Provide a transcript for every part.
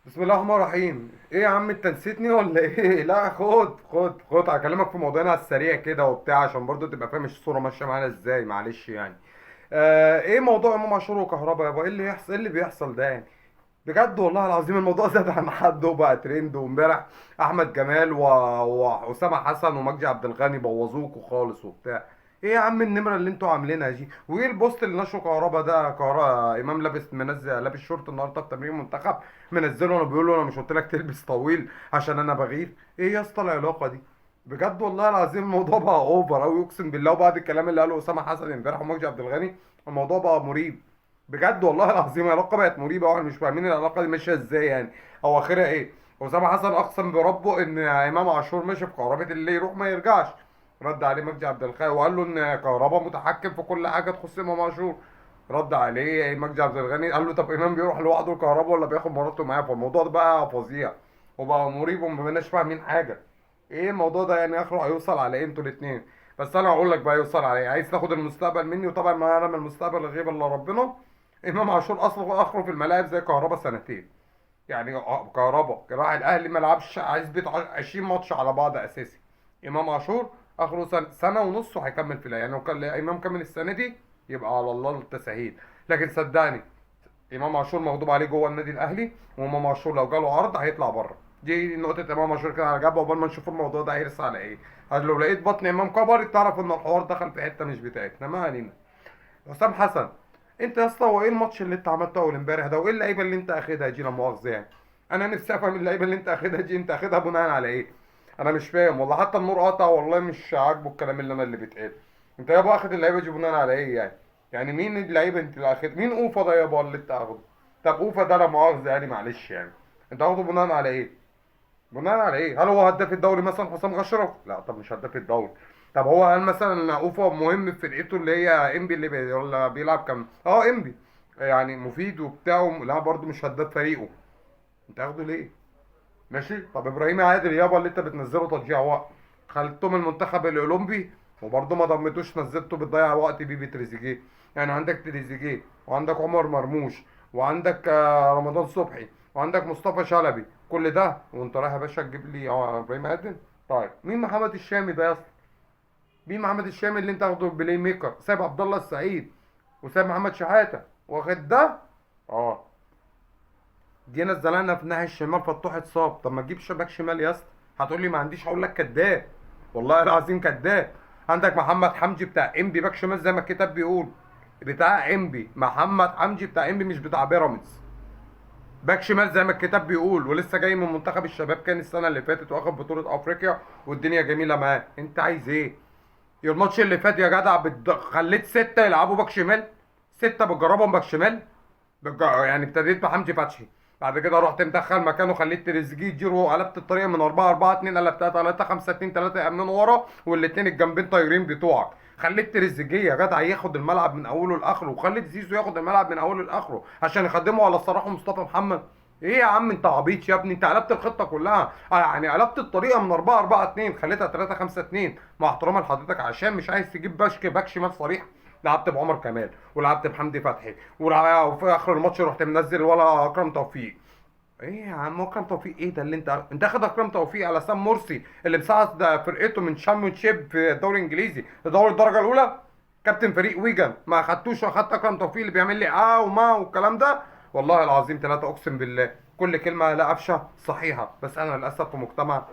بسم الله الرحمن الرحيم. ايه يا عم، انت نسيتني ولا ايه؟ لا، خد هكلمك في موضوعنا على السريع كده وبتاع عشان برضو تبقى فاهم الصوره ماشيه معانا ازاي. معلش يعني. ايه موضوع امام عاشور وكهربا يابا؟ ايه اللي يحصل؟ ايه اللي بيحصل ده يعني؟ بجد والله العظيم الموضوع زاد عن حد وبقى ترند. وامبارح احمد جمال واسامه حسن ومجدي عبد الغني بوظوكوا خالص وبتاع. ايه يا عم النمره اللي انتوا عاملينها دي؟ وايه البوست اللي نشره كهربا ده؟ كهربا امام لابس منزل لابس شورت النهارده في تمرين منتخب، منزله انا بيقول له انا مش قلت لك تلبس طويل عشان انا بغير؟ ايه يا اسطى العلاقه دي؟ بجد والله العظيم الموضوع بقى اوفر اوي اقسم بالله. وبعد الكلام اللي قاله اسامه حسن امبارح ومجدي عبد الغني الموضوع بقى مريب. بجد والله العظيم العلاقه بقت مريبه واحنا مش فاهمين العلاقه دي ماشيه ازاي يعني. او اخرها ايه؟ اسامه حسن اقسم بربه ان امام عاشور ماشي في كهرباء اللي يروح ما يرجعش. رد عليه مجدي عبد الخالق وقال له ان كهربا متحكم في كل حاجه تخص امام عاشور. رد عليه مجدي عبد الغني قال له طب امام بيروح لوحده كهربا ولا بياخد مراته معاه؟ فالموضوع ده بقى فظيع وبقى مريب وما بقناش فاهمين حاجه. ايه الموضوع ده يعني؟ اخره هيوصل على ايه انتوا الاثنين؟ بس انا هقول لك بقى يوصل على ايه. عايز تاخد المستقبل مني؟ وطبعا ما يعلم المستقبل الغيب الا ربنا. امام عاشور اصله اخره في الملاعب زي كهربا سنتين. يعني كهربا راح الاهلي ما لعبش عزبة 20 ماتش على بعض اساسي. امام عاشور اخره سنه ونص وهيكمل في يعني لو كان امام كمل السنه دي يبقى على الله التسهيل. لكن صدقني امام عاشور مغضوب عليه جوه النادي الاهلي، وامام عاشور لو جاله عرض هيطلع بره. دي نقطه امام عاشور كده على جنب عقبال ما نشوف الموضوع ده هيرسى على ايه. عشان لو لقيت بطن امام كبر تعرف ان الحوار دخل في حته مش بتاعتنا. ما علينا. حسام حسن، انت يا اسطى هو ايه الماتش اللي انت عملته اول امبارح ده؟ وايه اللعيبه اللي انت اخدها دي؟ لا مؤاخذه يعني. انا نفسي افهم اللعيبه اللي انت اخدها دي انت اخدها بناء على ايه؟ انا مش فاهم والله. حتى النور قطع والله مش عاجبه الكلام اللي انا اللي بيتقال. انت يابا اخد اللعيبه دي بناء على ايه يعني؟ يعني مين اللعيبه انت اللي اخد؟ مين اوفا ده يابا اللي انت اخده؟ طب اوفا ده لا مؤاخذه يعني معلش يعني. انت اخده بناء على ايه؟ بناء على ايه؟ هل هو هداف الدوري مثلا حسام اشرف؟ لا طب مش هداف الدوري. طب هو هل مثلا اوفا مهم في فرقته اللي هي انبي اللي ولا بيلعب كام انبي؟ يعني مفيد وبتاع لا برضه مش هداف فريقه. انت هتاخده ليه؟ ماشي. طب ابراهيم عادل يابا اللي انت بتنزله تضييع وقت، خليته من المنتخب الاولمبي وبرضه ما ضمتوش، نزلته بتضيع وقت بيه بتريزيجيه. يعني عندك تريزيجيه وعندك عمر مرموش وعندك رمضان صبحي وعندك مصطفى شلبي، كل ده وانت رايح يا باشا تجيب لي ابراهيم عادل؟ طيب مين محمد الشامي ده يا اسطى؟ مين محمد الشامي اللي انت واخده بلاي ميكر؟ سايب عبد الله السعيد وسايب محمد شحاته واخد ده؟ اه. جينا اتزنقنا في الناحيه الشمال فتوح اتصاب. طب ما تجيب باك شمال يا اسطى. هتقول لي ما عنديش، هقول لك كذاب. والله العظيم كذاب. عندك محمد حمدي بتاع انبي باك شمال زي ما الكتاب بيقول. بتاع انبي محمد حمدي بتاع انبي مش بتاع بيراميدز. باك شمال زي ما الكتاب بيقول ولسه جاي من منتخب الشباب كان السنه اللي فاتت واخد بطوله افريقيا والدنيا جميله معاه. انت عايز ايه؟ الماتش اللي فات يا جدع خليت ستة يلعبوا باك شمال. ستة بتجربهم باك شمال. يعني ابتديت بحمدي فتحي، بعد كده رحت مدخل مكانه خليت تريزيجيه جيرو، قلبت الطريقه من 4 4 2 قلبتها 3 5 2 3 يامنوا ورا والاثنين الجنبين طايرين بتوعك. خليت تريزيجيه يا جدع ياخد الملعب من اوله لاخره وخليت زيزو ياخد الملعب من اوله لاخره عشان يخدموا على صلاح ومصطفى محمد. ايه يا عم انت عبيط يا ابني؟ انت قلبت الخطه كلها. يعني قلبت الطريقه من 4 4 2 خليتها 3 5 2 مع احترامي لحضرتك عشان مش عايز تجيب باك شمال صريح. لعبت بعمر كمال ولعبت بحمدي فتحي وفي اخر الماتش رحت منزل ولا اكرم توفيق. ايه يا عم اكرم توفيق؟ ايه ده اللي انت اخد اكرم توفيق على سام مرسي اللي مساعد فرقته من شيب في الدوري الانجليزي لدوري الدرجه الاولى؟ كابتن فريق ويجن ما اخدتوش واخدت اكرم توفيق اللي بيعمل لي وما والكلام ده. والله العظيم ثلاثة اقسم بالله كل كلمه لا افشى صحيحه. بس انا للاسف في مجتمع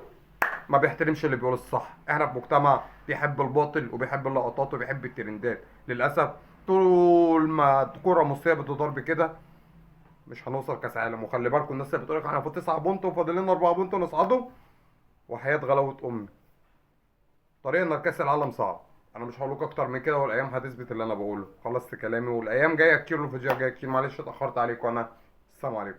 ما بيحترمش اللي بيقول الصح. احنا في مجتمع بيحب الباطل وبيحب اللقطات وبيحب الترندات للاسف. طول ما الكره مصريه بتضرب كده مش هنوصل كاس عالم. وخلي بالكم الناس اللي بتقول لك احنا في 9 بونت وفاضل لنا 4 بونت ونصعدوا، وحياه غلاوه امي طريقنا لكاس العالم صعب. انا مش هقول لك اكتر من كده والايام هتثبت اللي انا بقوله. خلصت كلامي والايام جايه كتير والفيديوهات جايه كتير. معلش اتاخرت عليكم انا. السلام عليكم.